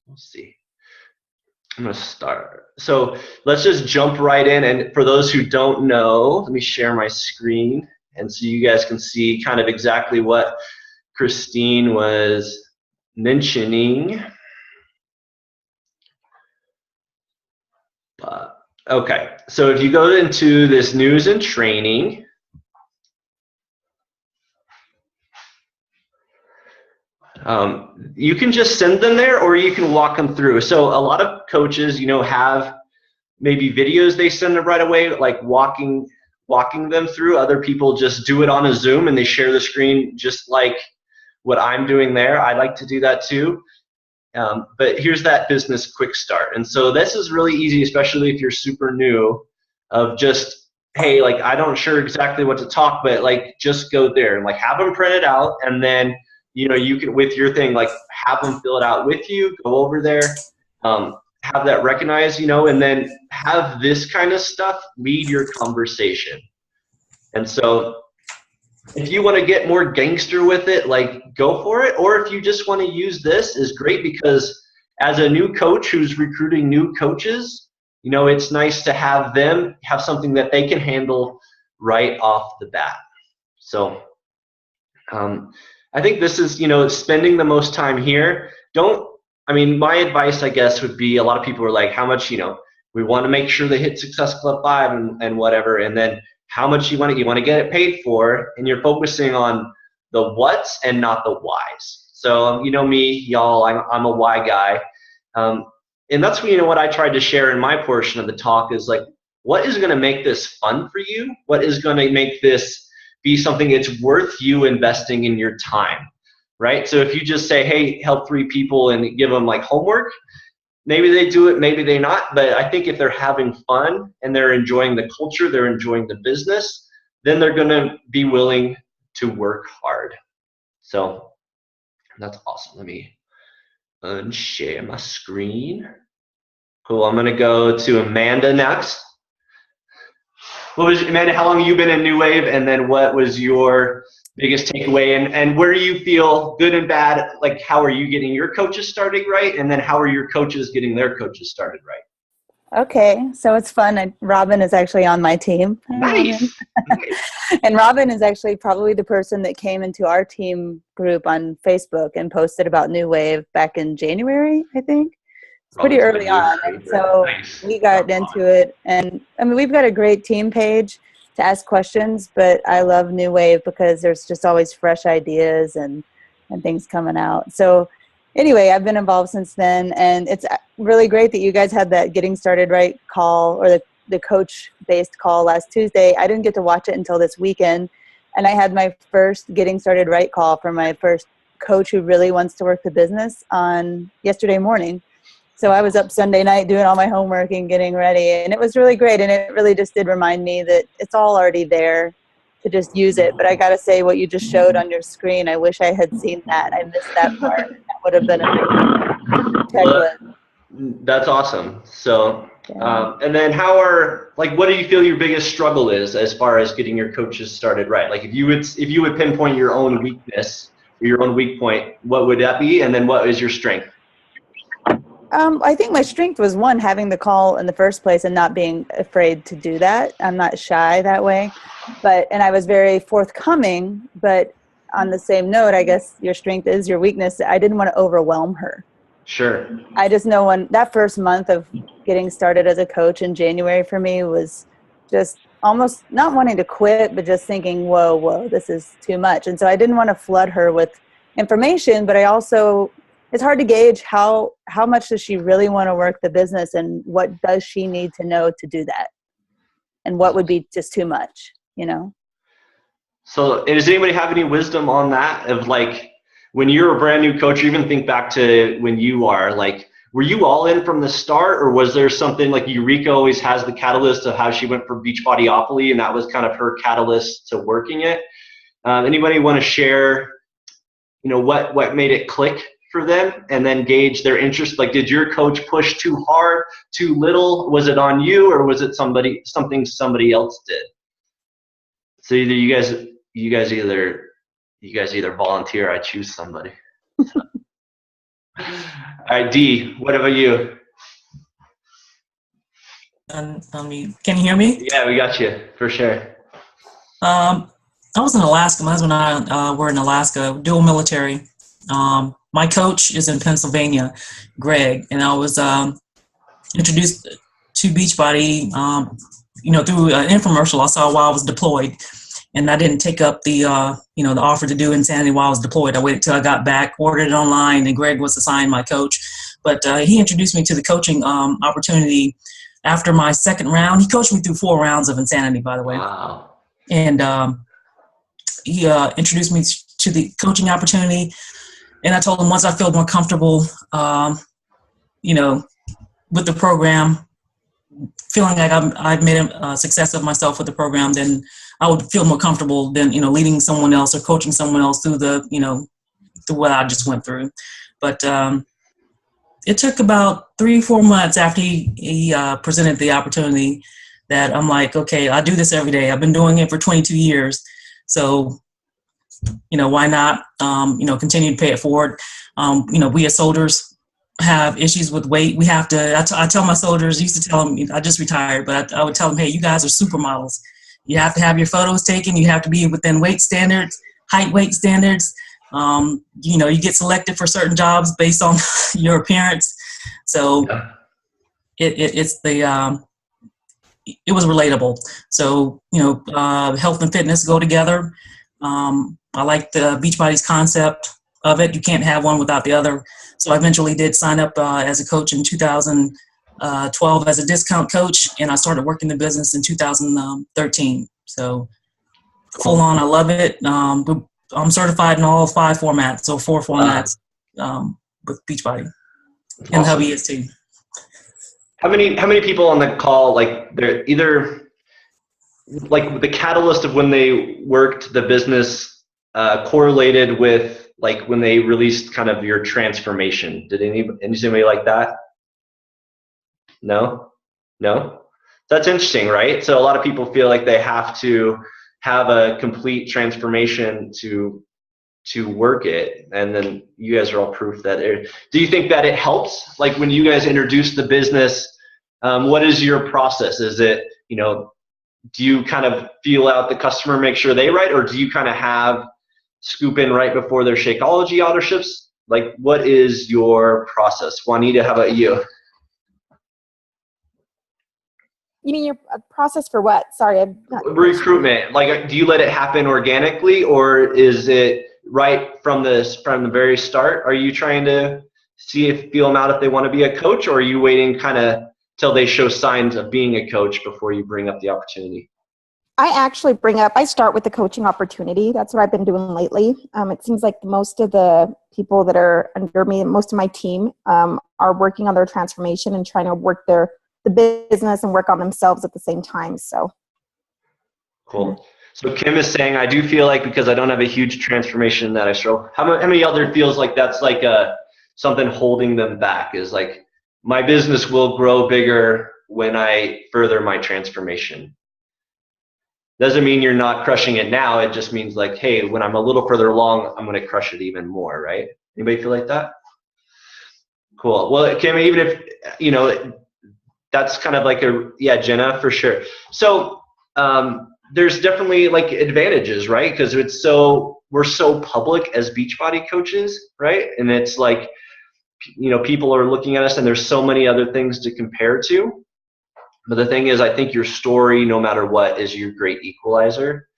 We'll see. I'm going to start. So let's just jump right in. And for those who don't know, let me share my screen. And so you guys can see kind of exactly what Christine was mentioning. Okay, so if you go into this news and training, you can just send them there or you can walk them through. So a lot of coaches, have maybe videos they send them right away, like walking them through. Other people just do it on a Zoom and they share the screen just like what I'm doing there. I like to do that too. But here's that business quick start. And so this is really easy, especially if you're super new, of just, hey, like I don't sure exactly what to talk, but like just go there and like have them print it out, and then you can, with your thing, like have them fill it out with you, go over there, have that recognized, and then have this kind of stuff lead your conversation. And so if you want to get more gangster with it, like go for it. Or if you just want to use this, is great, because as a new coach who's recruiting new coaches, it's nice to have them have something that they can handle right off the bat. So I think this is, spending the most time here. My advice, I guess, would be, a lot of people are like, how much, we want to make sure they hit Success Club 5 and whatever, and then how much you want to get it paid for, and you're focusing on the what's and not the whys. So me, y'all, I'm a why guy, and that's what I tried to share in my portion of the talk is like, what is going to make this fun for you? What is going to make this be something it's worth you investing in your time, right? So if you just say, hey, help 3 people and give them like homework, maybe they do it, maybe they not. But I think if they're having fun and they're enjoying the culture, they're enjoying the business, then they're going to be willing to work hard. So that's awesome. Let me unshare my screen. Cool. I'm going to go to Amanda next. Amanda, how long have you been in New Wave? And then what was your biggest takeaway, and where do you feel good and bad? Like, how are you getting your coaches started right? And then how are your coaches getting their coaches started right? Okay, so it's fun. Robin is actually on my team. Nice. And Robin is actually probably the person that came into our team group on Facebook and posted about New Wave back in January, I think. It's pretty early on. And so we got into it. And we've got a great team page to ask questions, but I love New Wave because there's just always fresh ideas and things coming out. So anyway, I've been involved since then, and it's really great that you guys had that Getting Started Right call, or the coach-based call last Tuesday. I didn't get to watch it until this weekend, and I had my first Getting Started Right call from my first coach who really wants to work the business on yesterday morning. So I was up Sunday night doing all my homework and getting ready, and it was really great, and it really just did remind me that it's all already there to just use it. But I got to say, what you just showed on your screen, I wish I had seen that. I missed that part. That would have been a big checklist. That's awesome. So, and then what do you feel your biggest struggle is as far as getting your coaches started right? Like if you would pinpoint your own weakness or your own weak point, what would that be? And then what is your strength? I think my strength was, one, having the call in the first place and not being afraid to do that. I'm not shy that way, and I was very forthcoming. But on the same note, I guess your strength is your weakness. I didn't want to overwhelm her. Sure. I just know when that first month of getting started as a coach in January for me was just almost not wanting to quit, but just thinking, whoa, this is too much. And so I didn't want to flood her with information, but I also, it's hard to gauge how much does she really want to work the business, and what does she need to know to do that, and what would be just too much, So does anybody have any wisdom on that, of like, when you're a brand new coach, or even think back to when you are, like, were you all in from the start, or was there something like Eureka always has the catalyst of how she went for Beachbodyopoly, and that was kind of her catalyst to working it? Anybody want to share, what made it click for them, and then gauge their interest? Like, did your coach push too hard, too little? Was it on you, or was it something somebody else did? So either you guys either volunteer, I choose somebody. All right, D, what about you? Can you hear me? Yeah, we got you for sure. I was in Alaska. My husband and I were in Alaska, dual military. My coach is in Pennsylvania, Greg, and I was introduced to Beachbody, through an infomercial I saw while I was deployed. And I didn't take up the offer to do Insanity while I was deployed. I waited till I got back, ordered it online, and Greg was assigned my coach. But he introduced me to the coaching opportunity after my second round. He coached me through 4 rounds of Insanity, by the way. Wow. And he introduced me to the coaching opportunity. And I told him once I feel more comfortable, with the program, feeling like I've made a success of myself with the program, then I would feel more comfortable than, leading someone else or coaching someone else through through what I just went through. But it took about 3-4 months after he presented the opportunity that I'm like, okay, I do this every day. I've been doing it for 22 years. So, why not, continue to pay it forward? We as soldiers have issues with weight. We have to, I tell my soldiers, used to tell them, I just retired, but I would tell them, hey, you guys are supermodels. You have to have your photos taken. You have to be within weight standards, height, weight standards. You get selected for certain jobs based on your appearance. So it was relatable. So, health and fitness go together. I like the Beachbody's concept of it. You can't have one without the other. So I eventually did sign up as a coach in 2012 as a discount coach, and I started working the business in 2013. So full on, I love it. I'm certified in all 5 formats, so 4 formats with Beachbody. That's and awesome. hubby is too. How many people on the call, like, they're either like the catalyst of when they worked the business correlated with like when they released kind of your transformation? Did anybody like that? No? That's interesting, right? So a lot of people feel like they have to have a complete transformation to work it, and then you guys are all proof that do you think that it helps? Like when you guys introduce the business, what is your process? Is it, do you kind of feel out the customer, make sure they right, or do you kind of have scoop in right before their Shakeology order ships? Like, what is your process? Juanita, how about you? You mean your process for what? Sorry, I'm not recruitment. Like, do you let it happen organically, or is it right from the very start? Are you trying to feel them out if they want to be a coach, or are you waiting kind of till they show signs of being a coach before you bring up the opportunity? I start with the coaching opportunity. That's what I've been doing lately. It seems like most of the people that are under me, most of my team, are working on their transformation and trying to work the business and work on themselves at the same time. So cool. So Kim is saying, I do feel like because I don't have a huge transformation that I struggle. How many other feels like that's like something holding them back, is like, my business will grow bigger when I further my transformation? Doesn't mean you're not crushing it now. It just means like, hey, when I'm a little further along, I'm going to crush it even more, right? Anybody feel like that? Cool. Well, Kim, even if, that's kind of like Jenna, for sure. So there's definitely like advantages, right? Because we're so public as Beachbody coaches, right? And it's like, people are looking at us and there's so many other things to compare to. But the thing is, I think your story, no matter what, is your great equalizer.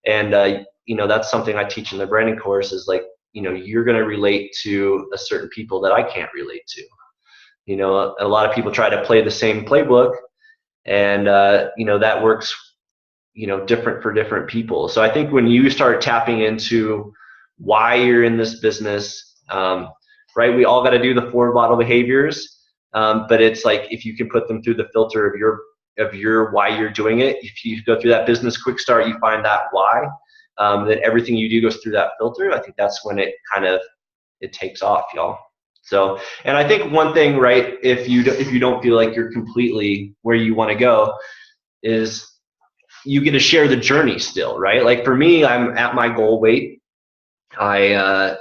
And, that's something I teach in the branding course, is like, you're going to relate to a certain people that I can't relate to. A lot of people try to play the same playbook, and, that works, different for different people. So I think when you start tapping into why you're in this business, right, we all got to do the 4 vital behaviors. But it's like, if you can put them through the filter of your why you're doing it, if you go through that business quick start, you find that why, then everything you do goes through that filter. I think that's when it takes off, y'all. So, and I think one thing, right, if you don't feel like you're completely where you want to go, is you get to share the journey still, right? Like for me, I'm at my goal weight. I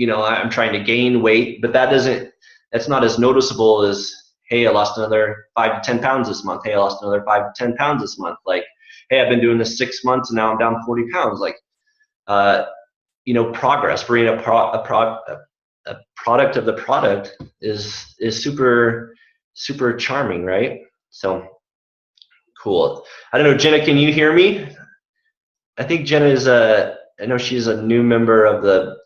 I'm trying to gain weight, but that's not as noticeable as, hey, I lost another 5 to 10 pounds this month. Hey, I lost another 5 to 10 pounds this month. Like, hey, I've been doing this 6 months and now I'm down 40 pounds. Like, progress, bringing a product of the product is super, super charming, right? So cool. I don't know, Jenna, can you hear me? I think Jenna I know she's a new member of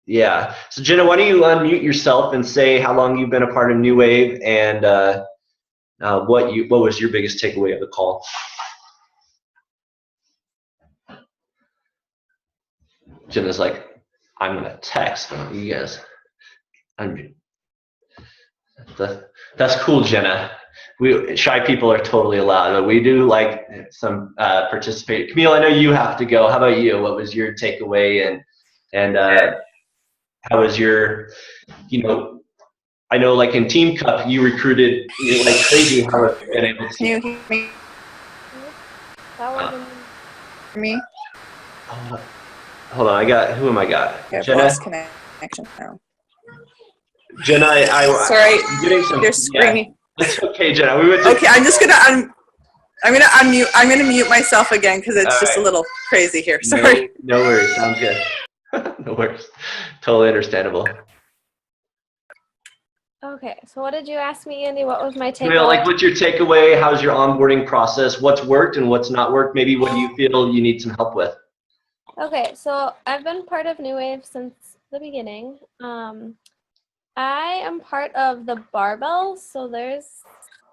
yeah. So Jenna, why don't you unmute yourself and say how long you've been a part of New Wave and what was your biggest takeaway of the call? Jenna's like, I'm gonna text you guys. That's cool, Jenna. Shy people are totally allowed. We do like some participate. Camille, I know you have to go. How about you? What was your takeaway and how was your, I know like in Team Cup you recruited like crazy. How have you been able to? Can you hear me? That wasn't me. Hold on, who am I got? Yeah, Jenna? lost connection now. Jenna, sorry, I'm getting some. you're screaming. Yeah, it's okay, Jenna. Okay, I'm just gonna I'm gonna unmute. I'm gonna mute myself again because it's just a little crazy here. Sorry. No worries. Sounds good. No worries. Totally understandable. Okay, so what did you ask me, Andy? What was my takeaway? Like, what's your takeaway? How's your onboarding process? What's worked and what's not worked? Maybe what do you feel you need some help with? Okay, so I've been part of New Wave since the beginning. I am part of the barbells, so there's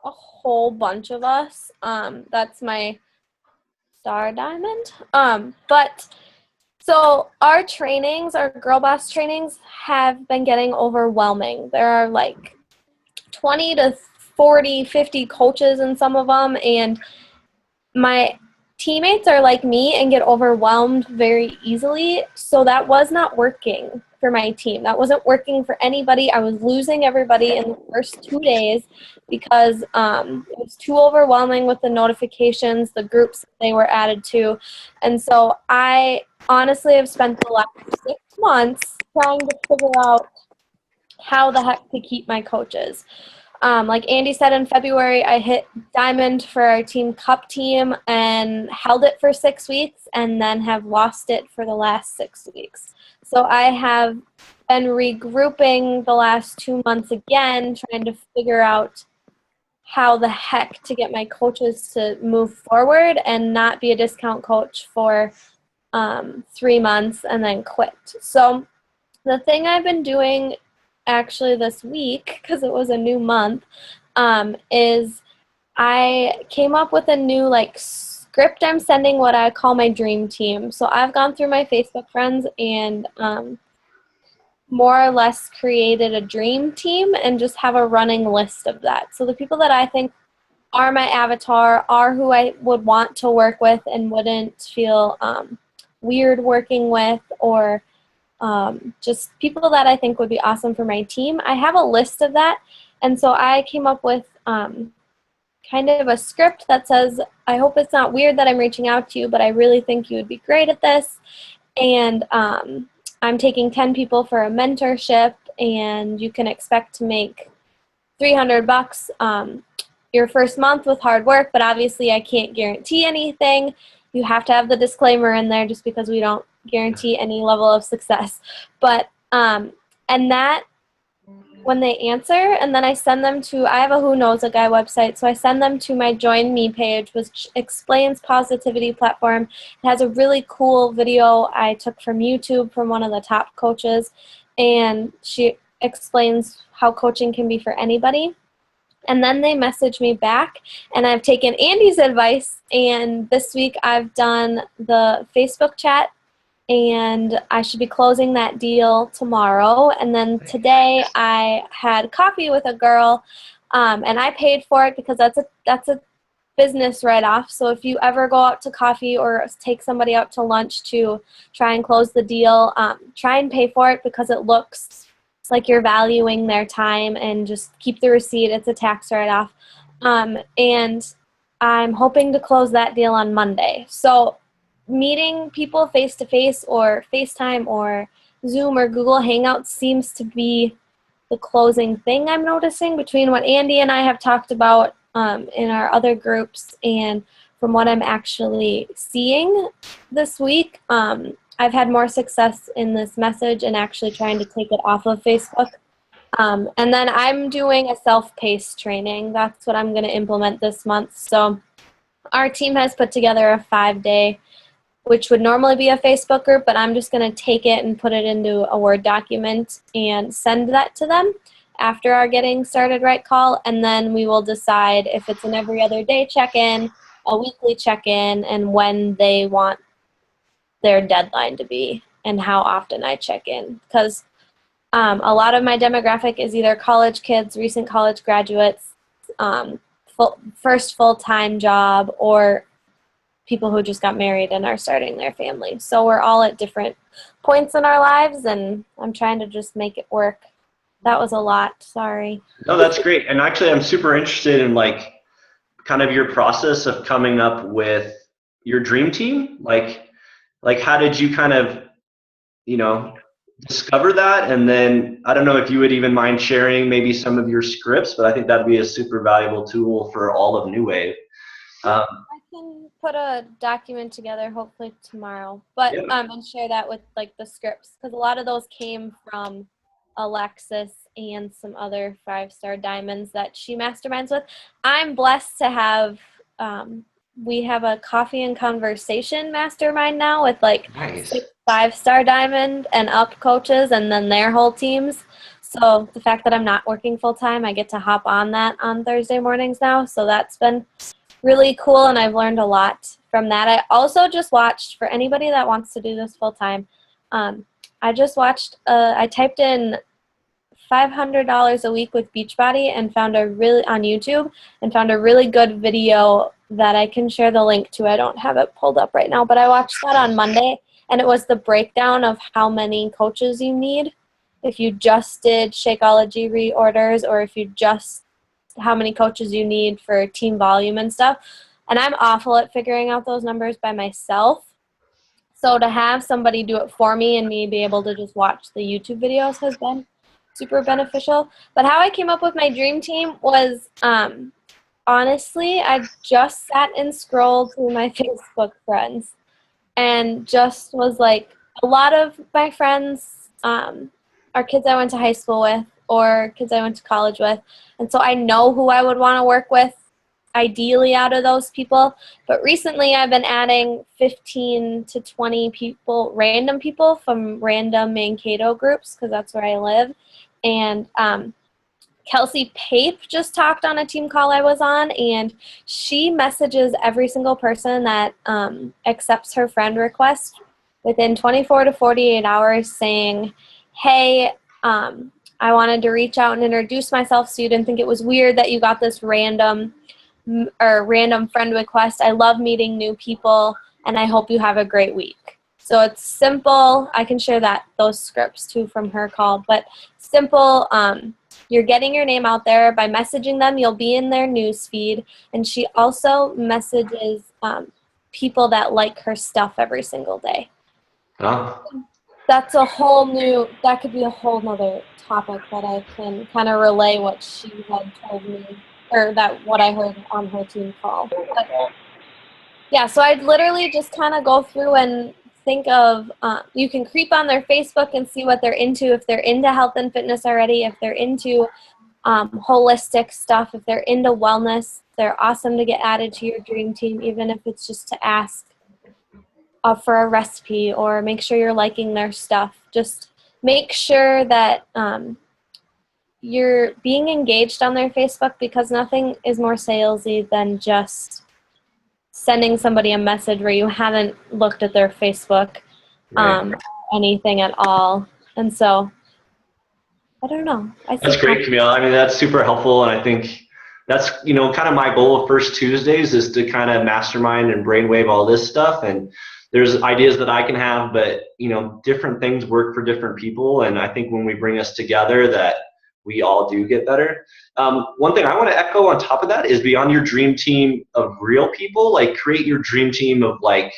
a whole bunch of us. That's my star diamond. So our trainings, our Girl Boss trainings, have been getting overwhelming. There are like 20 to 40, 50 coaches in some of them, and my teammates are like me and get overwhelmed very easily, so that was not working for my team. That wasn't working for anybody. I was losing everybody in the first 2 days because it was too overwhelming with the notifications, the groups they were added to. And so I honestly have spent the last 6 months trying to figure out how the heck to keep my coaches. Like Andy said, in February, I hit diamond for our Team Cup team and held it for 6 weeks and then have lost it for the last 6 weeks. So I have been regrouping the last 2 months again, trying to figure out how the heck to get my coaches to move forward and not be a discount coach for 3 months and then quit. So the thing I've been doing actually this week, because it was a new month, is I came up with a new script I'm sending what I call my dream team. So I've gone through my Facebook friends and more or less created a dream team and just have a running list of that. So the people that I think are my avatar, are who I would want to work with and wouldn't feel weird working with, or just people that I think would be awesome for my team. I have a list of that, and so I came up with kind of a script that says, I hope it's not weird that I'm reaching out to you, but I really think you would be great at this, and I'm taking 10 people for a mentorship, and you can expect to make $300 your first month with hard work, but obviously I can't guarantee anything. You have to have the disclaimer in there just because we don't guarantee any level of success. But, and that, when they answer, and then I send them to, I have a Who Knows a Guy website, so I send them to my Join Me page, which explains Positivity Platform. It has a really cool video I took from YouTube from one of the top coaches, and she explains how coaching can be for anybody. And then they message me back, and I've taken Andy's advice, and this week I've done the Facebook chat, and I should be closing that deal tomorrow. And then today I had coffee with a girl, and I paid for it because that's a business write-off. So if you ever go out to coffee or take somebody out to lunch to try and close the deal, try and pay for it because it looks like you're valuing their time, and just keep the receipt. It's a tax write-off. And I'm hoping to close that deal on Monday. So meeting people face-to-face or FaceTime or Zoom or Google Hangouts seems to be the closing thing I'm noticing between what Andy and I have talked about in our other groups and from what I'm actually seeing this week. I've had more success in this message and actually trying to take it off of Facebook. And then I'm doing a self-paced training. That's what I'm going to implement this month. So our team has put together a 5-day, which would normally be a Facebook group, but I'm just going to take it and put it into a Word document and send that to them after our Getting Started Right call. And then we will decide if it's an every other day check-in, a weekly check-in, and when they want their deadline to be and how often I check in. Because a lot of my demographic is either college kids, recent college graduates, first full-time job, or people who just got married and are starting their family. So we're all at different points in our lives, and I'm trying to just make it work. That was a lot. Sorry. No, that's great. And actually, I'm super interested in like kind of your process of coming up with your dream team. Like how did you kind of, discover that? And then I don't know if you would even mind sharing maybe some of your scripts, but I think that'd be a super valuable tool for all of New Wave. I can put a document together hopefully tomorrow, but and share that with like the scripts, because a lot of those came from Alexis and some other 5-star diamonds that she masterminds with. I'm blessed to have we have a coffee and conversation mastermind now with like Nice. 6 5-star diamond and up coaches and then their whole teams. So the fact that I'm not working full time, I get to hop on that on Thursday mornings now. So that's been really cool, and I've learned a lot from that. I also just watched, for anybody that wants to do this full time, I just watched, I typed in $500 a week with Beachbody and found on YouTube and found a really good video that I can share the link to. I don't have it pulled up right now, but I watched that on Monday, and it was the breakdown of how many coaches you need if you just did Shakeology reorders, or if you just how many coaches you need for team volume and stuff. And I'm awful at figuring out those numbers by myself. So to have somebody do it for me and me be able to just watch the YouTube videos has been super beneficial. But how I came up with my dream team was, honestly, I just sat and scrolled through my Facebook friends and just was like, a lot of my friends are kids I went to high school with or kids I went to college with. And so I know who I would want to work with ideally out of those people. But recently I've been adding 15 to 20 people, random people from random Mankato groups, because that's where I live. And Kelsey Pape just talked on a team call I was on, and she messages every single person that accepts her friend request within 24 to 48 hours saying, hey, I wanted to reach out and introduce myself so you didn't think it was weird that you got this random friend request. I love meeting new people, and I hope you have a great week. So it's simple. I can share those scripts too from her call, but simple. You're getting your name out there by messaging them. You'll be in their news feed, and she also messages people that like her stuff every single day. Oh. That could be a whole nother topic that I can kind of relay what she had told me, or what I heard on her team call. But, yeah, so I'd literally just kind of go through and think of, you can creep on their Facebook and see what they're into, if they're into health and fitness already, if they're into holistic stuff, if they're into wellness. They're awesome to get added to your dream team, even if it's just to ask for a recipe or make sure you're liking their stuff. Just make sure that you're being engaged on their Facebook, because nothing is more salesy than just sending somebody a message where you haven't looked at their Facebook anything at all. And so, I don't know. That's great, Camille. I mean, that's super helpful, and I think that's, kind of my goal of First Tuesdays is to kind of mastermind and brainwave all this stuff. And there's ideas that I can have, but, different things work for different people. And I think when we bring us together that we all do get better. One thing I want to echo on top of that is beyond your dream team of real people, like create your dream team of like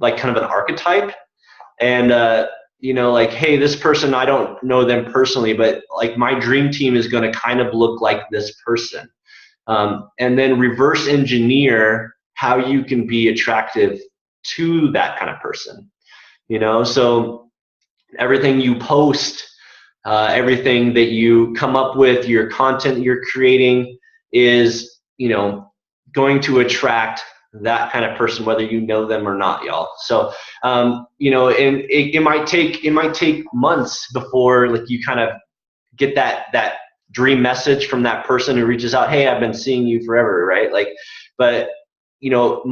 kind of an archetype. And, like, hey, this person, I don't know them personally, but like my dream team is going to kind of look like this person. And then reverse engineer how you can be attractive to that kind of person. So everything you post, everything that you come up with, your content that you're creating is, going to attract that kind of person, whether you know them or not, y'all. So, and it might take months before like you kind of get that dream message from that person who reaches out. Hey, I've been seeing you forever, right? Like, but I don't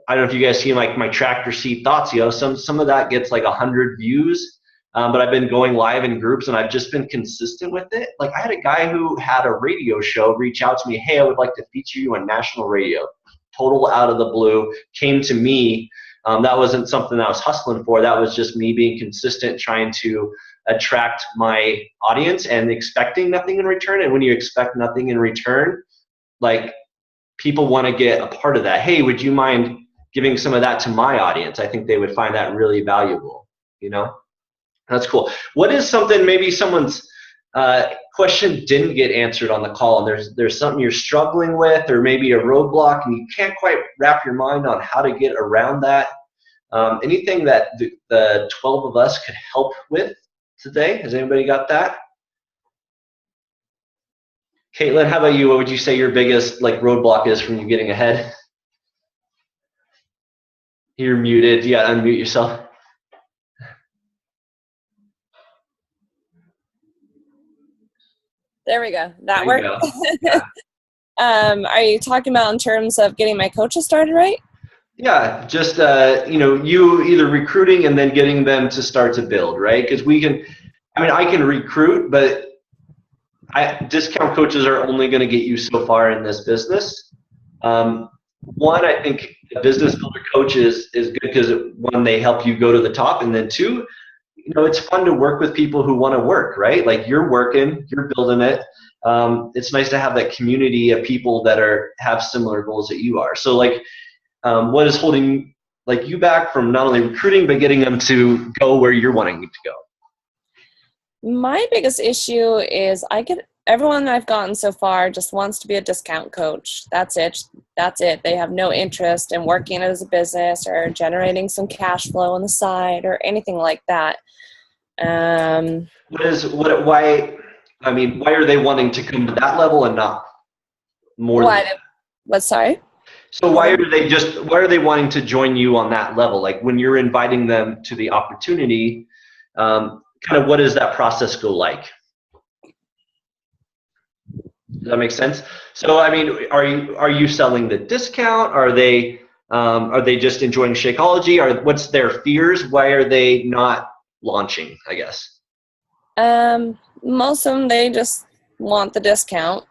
know if you guys see like my tractor seat thoughts, some of that gets like 100 views. But I've been going live in groups and I've just been consistent with it. Like I had a guy who had a radio show reach out to me. Hey, I would like to feature you on national radio. Total out of the blue, came to me. That wasn't something that I was hustling for. That was just me being consistent, trying to attract my audience and expecting nothing in return. And when you expect nothing in return, like people want to get a part of that. Hey, would you mind giving some of that to my audience? I think they would find that really valuable, That's cool. What is something, maybe someone's question didn't get answered on the call, and there's something you're struggling with, or maybe a roadblock, and you can't quite wrap your mind on how to get around that? Anything that the 12 of us could help with today? Has anybody got that? Caitlin, how about you? What would you say your biggest roadblock is from you getting ahead? You're muted. Yeah, unmute yourself. There we go. That worked. Yeah. Are you talking about in terms of getting my coaches started right? Yeah, just you either recruiting and then getting them to start to build, right? Because I can recruit, but discount coaches are only going to get you so far in this business. One, I think the business builder coach is good because one, they help you go to the top, and then two, it's fun to work with people who want to work, right? Like you're working, you're building it. It's nice to have that community of people that have similar goals that you are. So what is holding you back from not only recruiting but getting them to go where you're wanting to go? My biggest issue is everyone I've gotten so far just wants to be a discount coach. That's it. They have no interest in working as a business or generating some cash flow on the side or anything like that. Why are they wanting to come to that level and not more? Sorry? So why are they wanting to join you on that level? Like when you're inviting them to the opportunity, kind of what does that process go like? Does that make sense? So are you selling the discount? Are they just enjoying Shakeology? What's their fears? Why are they not launching, I guess? Most of them, they just want the discount,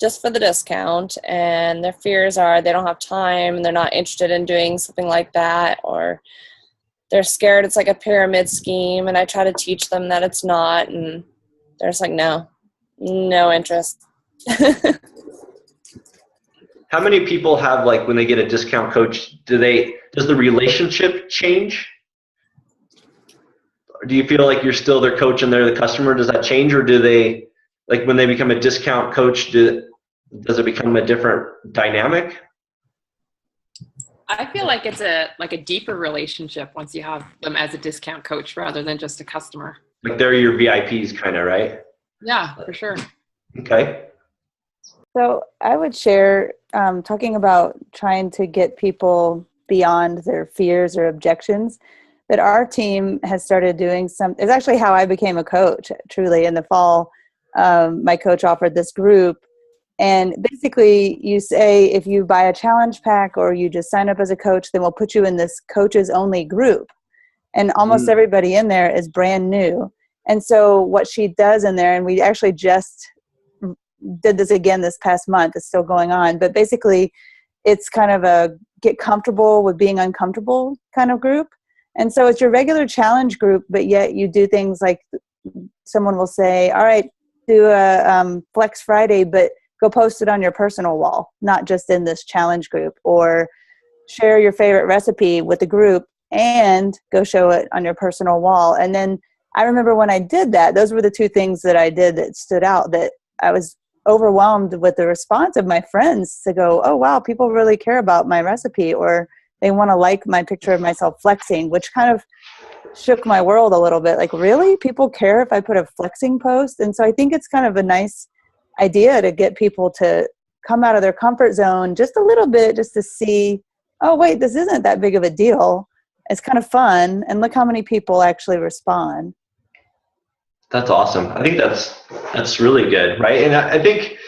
just for the discount, and their fears are they don't have time and they're not interested in doing something like that, or they're scared it's like a pyramid scheme, and I try to teach them that it's not, and they're just like, no interest. How many people have when they get a discount coach, does the relationship change? Or do you feel like you're still their coach and they're the customer? Does that change, or do they when they become a discount coach, does it become a different dynamic? I feel like it's a deeper relationship once you have them as a discount coach rather than just a customer. Like they're your VIPs kind of, right? Yeah, for sure. Okay. So I would share, talking about trying to get people beyond their fears or objections, that our team has started doing it's actually how I became a coach, truly. In the fall, my coach offered this group. And basically you say, if you buy a challenge pack or you just sign up as a coach, then we'll put you in this coaches only group. And almost everybody in there is brand new. And so what she does in there, and we actually just did this again this past month, it's still going on, but basically it's kind of a get comfortable with being uncomfortable kind of group. And so it's your regular challenge group, but yet you do things like someone will say, all right, do a Flex Friday, but go post it on your personal wall, not just in this challenge group, or share your favorite recipe with the group and go show it on your personal wall. And then I remember when I did that, those were the two things that I did that stood out, that I was overwhelmed with the response of my friends to go, oh, wow, people really care about my recipe, or they want to like my picture of myself flexing, which kind of shook my world a little bit. Like, really? People care if I put a flexing post? And so I think it's kind of a nice idea to get people to come out of their comfort zone just a little bit, just to see, oh, wait, this isn't that big of a deal. It's kind of fun. And look how many people actually respond. That's awesome. I think that's really good, right? And I think,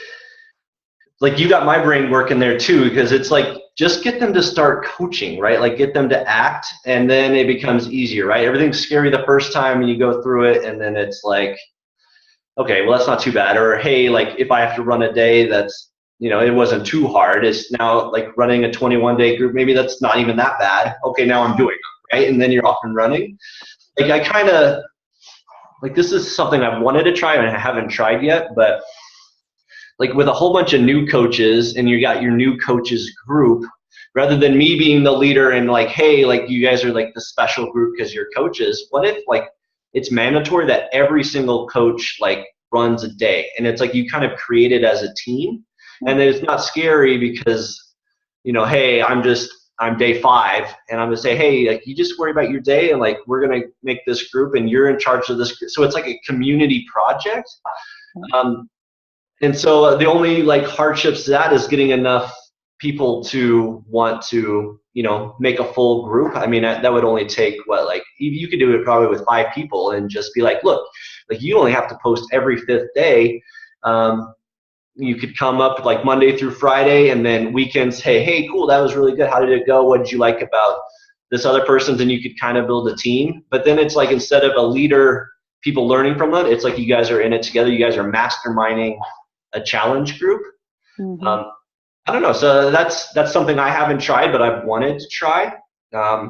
like, you got my brain working there too, because it's like, just get them to start coaching, right? Like, get them to act, and then it becomes easier, right? Everything's scary the first time and you go through it, and then it's like, okay, well, that's not too bad. Or, hey, like, if I have to run a day that's, it wasn't too hard. It's now like running a 21-day group. Maybe that's not even that bad. Okay, now I'm doing it, right? And then you're off and running. Like, I kind of, like, this is something I've wanted to try and I haven't tried yet, but like, with a whole bunch of new coaches and you got your new coaches group, rather than me being the leader and like, hey, like, you guys are like the special group because you're coaches, what if like it's mandatory that every single coach like runs a day, and it's like you kind of create it as a team, and then it's not scary because, hey, I'm day 5 and I'm gonna say, hey, like, you just worry about your day, and like, we're gonna make this group and you're in charge of this group. So it's like a community project. And so the only like hardships to that is getting enough people to want to, make a full group. I mean, that would only take what, like, you could do it probably with 5 people and just be like, look, like, you only have to post every 5th day. You could come up like Monday through Friday, and then weekends, hey, cool, that was really good. How did it go? What did you like about this other person? Then you could kind of build a team. But then it's like, instead of a leader, people learning from that, it's like you guys are in it together. You guys are masterminding a challenge group. Mm-hmm. I don't know. So that's something I haven't tried, but I've wanted to try. A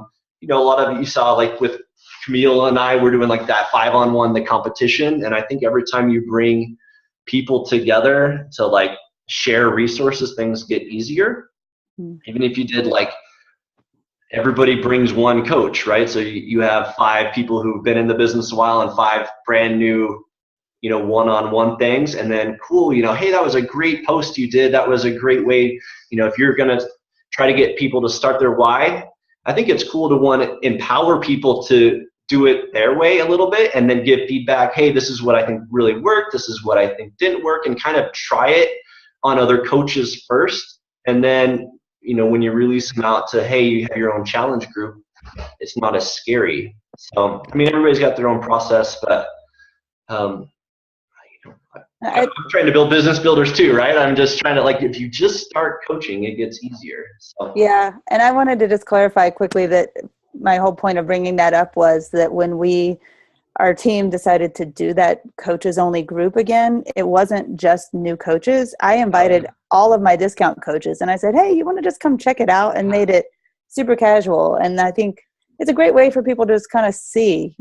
lot of you saw, like, with Camille and I, we're doing like that 5-on-1, the competition. And I think every time you bring people together to like share resources, things get easier. Mm-hmm. Even if you did like, everybody brings one coach, right? So you have 5 people who've been in the business a while and 5 brand new, one-on-one things. And then, cool, hey, that was a great post you did. That was a great way, if you're going to try to get people to start their why, I think it's cool to want to empower people to do it their way a little bit, and then give feedback. Hey, this is what I think really worked. This is what I think didn't work, and kind of try it on other coaches first. And then, when you release them out to, hey, you have your own challenge group, it's not as scary. So, I mean, everybody's got their own process, but, I'm trying to build business builders too, right? I'm just trying to, like, if you just start coaching, it gets easier. So. Yeah. And I wanted to just clarify quickly that my whole point of bringing that up was that when our team decided to do that coaches only group again, it wasn't just new coaches. I invited all of my discount coaches and I said, hey, you want to just come check it out, and made it super casual. And I think it's a great way for people to just kind of see,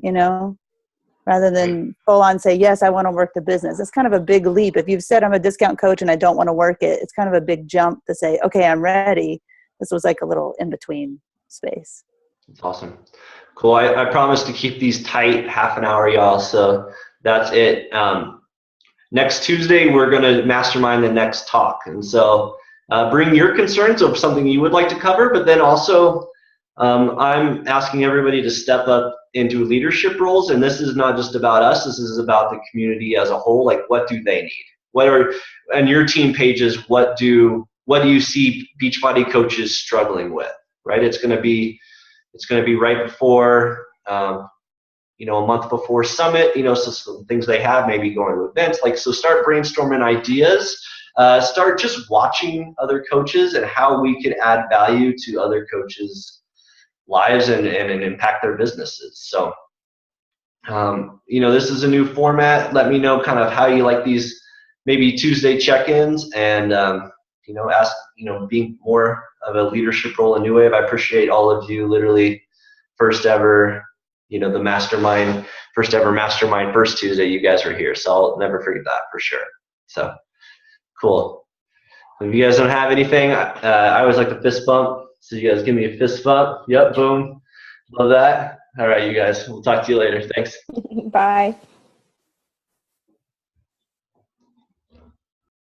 rather than full on say, yes, I want to work the business. It's kind of a big leap. If you've said I'm a discount coach and I don't want to work it, it's kind of a big jump to say, okay, I'm ready. This was like a little in-between space. That's awesome. Cool. I promise to keep these tight, half an hour, y'all. So that's it. Next Tuesday, we're going to mastermind the next talk. And so bring your concerns of something you would like to cover, but then also I'm asking everybody to step up into leadership roles. And this is not just about us. This is about the community as a whole. Like, what do they need? What are, on your team pages, what do you see Beachbody coaches struggling with, right? It's going to be right before, a month before summit, so some things they have, maybe going to events. Like, so start brainstorming ideas, start just watching other coaches and how we can add value to other coaches' lives and impact their businesses. So, this is a new format. Let me know kind of how you like these maybe Tuesday check-ins, and, ask, being more of a leadership role in New Wave. I appreciate all of you. Literally, first ever, the mastermind, first ever mastermind, first Tuesday, you guys are here. So I'll never forget that for sure. So cool. If you guys don't have anything, I always like the fist bump. So you guys give me a fist bump. Yep, boom. Love that. All right, you guys. We'll talk to you later. Thanks. Bye.